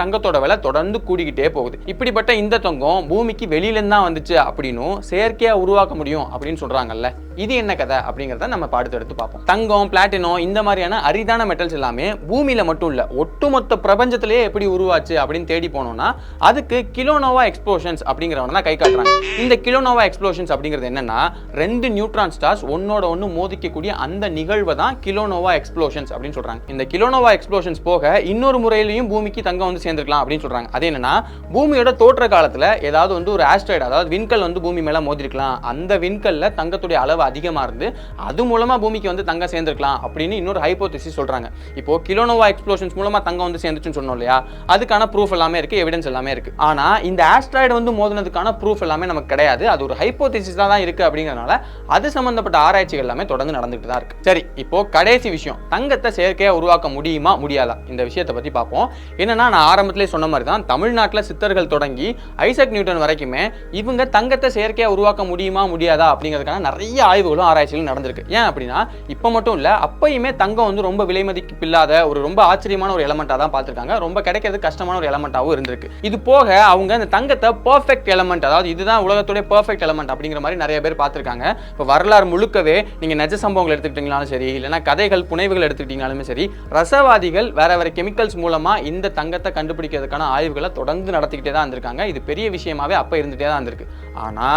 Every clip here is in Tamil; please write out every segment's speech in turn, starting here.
தங்கத்தோட விலை தொடர்ந்து கூடிக்கிட்டே போகுது. இப்படிப்பட்ட இந்த தங்கம் பூமிக்கு வெளியில இருந்து தான் வந்துச்சு அப்படின்னும் செயற்கையா உருவாக்க முடியும் அப்படின்னு சொல்றாங்கல்ல, இது என்ன கதை அப்படிங்கறத நம்ம பாடத்தை எடுத்து பார்ப்போம். தங்கம், பிளாட்டினம் இந்த மாதிரியான அரிதான மெட்டல்ஸ் எல்லாமே பூமியில மட்டும் இல்ல, ஒட்டுமொத்த பிரபஞ்சத்திலேயே எப்படி உருவாச்சு அப்படின்னு தேடி போனோம்னா அதுக்கு கிலோனோவா எக்ஸ்ப்ளோஷன்ஸ் அப்படிங்கிறவங்க தான் கை காட்டுறாங்க. இந்த கிலோனோவா எக்ஸ்ப்ளோஷன்ஸ் அப்படிங்கிறது என்னன்னா, 2 நியூட்ரான் ஸ்டார்ஸ் ஒன்னோட ஒன்னு மோதிக்கக்கூடிய அந்த நிகழ்வை தான் கிலோனோவா எக்ஸ்ப்ளோஷன்ஸ் அப்படின்னு சொல்றாங்க. இந்த கிலோனோவா எக்ஸ்ப்ளோஷன்ஸ் போக இன்னொரு முறையிலையும் பூமிக்கு தங்கம் வந்து சேர்ந்துக்கலாம் அப்படின்னு சொல்றாங்க. அது என்னன்னா, பூமியோட தோற்ற காலத்துல ஏதாவது வந்து ஒரு ஆஸ்ட்ராய்டு, அதாவது விண்கல் வந்து பூமி மேல மோதிருக்கலாம், அந்த விண்கல்ல தங்கத்துடைய அளவு அதிகமா இருந்து அது மூலமா பூமிக்கு வந்து தங்கம் சேர்ந்துருக்கலாம் அப்படின்னு இன்னொரு ஹைபோதசிஸ் சொல்றாங்க. இப்போ கிலோனோவா எக்ஸ்ப்ளோஷன்ஸ் மூலமா தங்கம் வந்து சேர்ந்துச்சுன்னு சொன்னோம் இல்லையா, அதுக்கான ப்ரூஃப் எல்லாமே இருக்கு, எவிடன்ஸ் எல்லாமே இருக்கு. ஆனா இந்த ஆஸ்ட்ராய்டு வந்து மோதினதுக்கான ப்ரூஃப் எல்லாமே நமக்கு கிடையாது, அது ஒரு ஹைபோதசிஸ் தான் இருக்கு. அப்படிங்கறதுனால அது சம்பந்தப்பட்ட ஆராய்ச்சிகள் எல்லாமே தொடர்ந்து நடந்துட்டு தான் இருக்கு. சரி, இப்போ கடைசி விஷயம், தங்கத்தை செயற்கையா உருவாக்க முடியுமா முடியாதா இந்த விஷயத்தை பத்தி பார்ப்போம். என்னன்னா, நான் ஆரம்பத்திலே சொன்ன மாதிரி தான் தமிழ்நாட்டில் சித்தர்கள் தொடங்கி ஐசக் நியூட்டன் வரைக்குமே இவங்க தங்கத்தை செயற்கையா உருவாக்க முடியுமா முடியாதா அப்படிங்கிறதுக்கான நிறைய ஆய்வுகளும் ஆராய்ச்சிகளும் நடந்திருக்கு. ஏன் அப்படின்னா, இப்போ மட்டும் இல்ல, அப்பயுமே தங்கம் வந்து ரொம்ப விலை மதிப்பில்லாத ஒரு ரொம்ப ஆச்சரியமான ஒரு எலமெண்டா தான் பார்த்திருக்காங்க, ரொம்ப கிடைக்கிறது கஷ்டமான ஒரு எலமெண்டாவும் இருந்திருக்கு. இது போக அவங்க இந்த தங்கத்தை பெர்ஃபெக்ட் எலமெண்ட், அதாவது இதுதான் உலகத்துடைய பெர்ஃபெக்ட் எலமெண்ட் அப்படிங்கிற மாதிரி நிறைய பேர் பார்த்திருக்காங்க. இப்போ வரலாறு முழுக்கவே நீங்க நிஜ சம்பவங்கள் எடுத்துக்கிட்டீங்களாலும் சரி, இல்லைன்னா கதைகள் புனைவுகள் எடுத்துக்கிட்டீங்களாலுமே சரி, ரசவாதிகள் வேற வேற கெமிக்கல்ஸ் மூலமா இந்த தங்கத்தை கண்டுபிடிக்கிறதுக்கான ஆய்வுகளை தொடர்ந்து நடத்திக்கிட்டே தான் இருந்திருக்காங்க. இது பெரிய விஷயமாவே அப்ப இருந்துட்டே தான் இருந்திருக்கு. ஆனா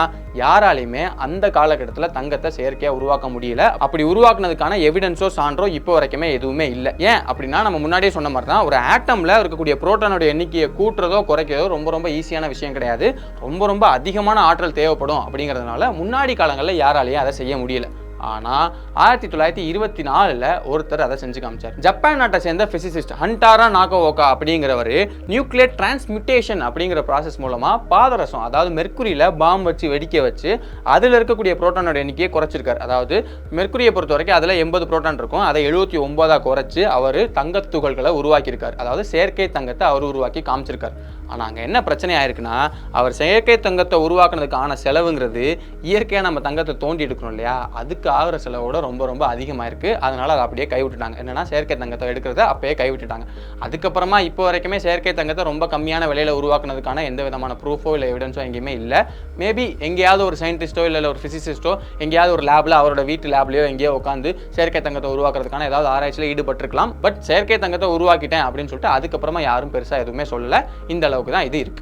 யாராலையுமே அந்த காலகட்டத்தில் தங்கத்தை செயற்கையா உருவாக்க முடியல. அப்படி உருவாக்குனதுக்கான எவிடன்ஸோ சான்றோ இப்போ வரைக்குமே எதுவுமே இல்லை. ஏன் அப்படின்னா, நம்ம முன்னாடியே சொன்ன மாதிரி தான், ஒரு ஆட்டம்ல இருக்கக்கூடிய புரோட்டானோட எண்ணிக்கையை கூட்டுறதோ குறைக்கிறதோ ரொம்ப ரொம்ப ஈஸியான விஷயம் கிடையாது. ரொம்ப ரொம்ப அதிகமான ஆற்றல் தேவைப்படும். அப்படிங்கிறதுனால முன்னாடி காலங்களில் யாராலையும் அதை செய்ய முடியல. ஆனா 1924ல ஒருத்தர் அதை செஞ்சு காமிச்சார். ஜப்பான் நாட்டை சேர்ந்த பிசிசிஸ்ட் ஹண்டாரா நாகோவோகா அப்படிங்கிறவர் நியூக்ளியர் டிரான்ஸ்மியூட்டேஷன் அப்படிங்கிற ப்ராசஸ் மூலமா பாதரசம், அதாவது மெர்க்குரியில பாம் வச்சு வெடிக்க வச்சு அதில் இருக்கக்கூடிய புரோட்டானோட எண்ணிக்கையை குறைச்சிருக்காரு. அதாவது மெர்க்குரியை பொறுத்த வரைக்கும் அதில் 80 புரோட்டான் இருக்கும், அதை 79 குறைச்சு அவர் தங்கத்துகள்களை உருவாக்கியிருக்காரு. அதாவது செயற்கை தங்கத்தை அவர் உருவாக்கி காமிச்சிருக்காரு. ஆனால் அங்கே என்ன பிரச்சனை ஆயிருக்குன்னா, அவர் செயற்கை தங்கத்தை உருவாக்குனதுக்கான செலவுங்கிறது இயற்கையாக நம்ம தங்கத்தை தோண்டி எடுக்கணும் இல்லையா, அதுக்கு ஆகிற செலவோட ரொம்ப ரொம்ப அதிகமாக இருக்குது. அதனால் அதை அப்படியே கைவிட்டுட்டாங்க. என்னன்னா, செயற்கை தங்கத்தை எடுக்கிறத அப்பயே கைவிட்டுட்டாங்க. அதுக்கப்புறமா இப்போ வரைக்குமே செயற்கை தங்கத்தை ரொம்ப கம்மியான விலையில் உருவாக்குனதுக்கான எந்த விதமான ப்ரூஃபோ இல்லை எவிடன்ஸோ எங்கேயுமே இல்லை. மேபி எங்கேயாவது ஒரு சயின்டிஸ்டோ இல்லை ஒரு ஃபிசிசிஸ்டோ எங்கேயாவது ஒரு லேபில் அவரோட வீட்டு லேப்லையோ எங்கேயோ உட்காந்து செயற்கை தங்கத்தை உருவாக்குறதுக்கான ஏதாவது ஆராய்ச்சியில் ஈடுபட்டிருக்கலாம். பட் செயற்கை தங்கத்தை உருவாக்கிட்டேன் அப்படின்னு சொல்லிட்டு அதுக்கப்புறமா யாரும் பெருசாக எதுவுமே சொல்லலை. இந்த அளவுக்கு தான் இது இருக்கு.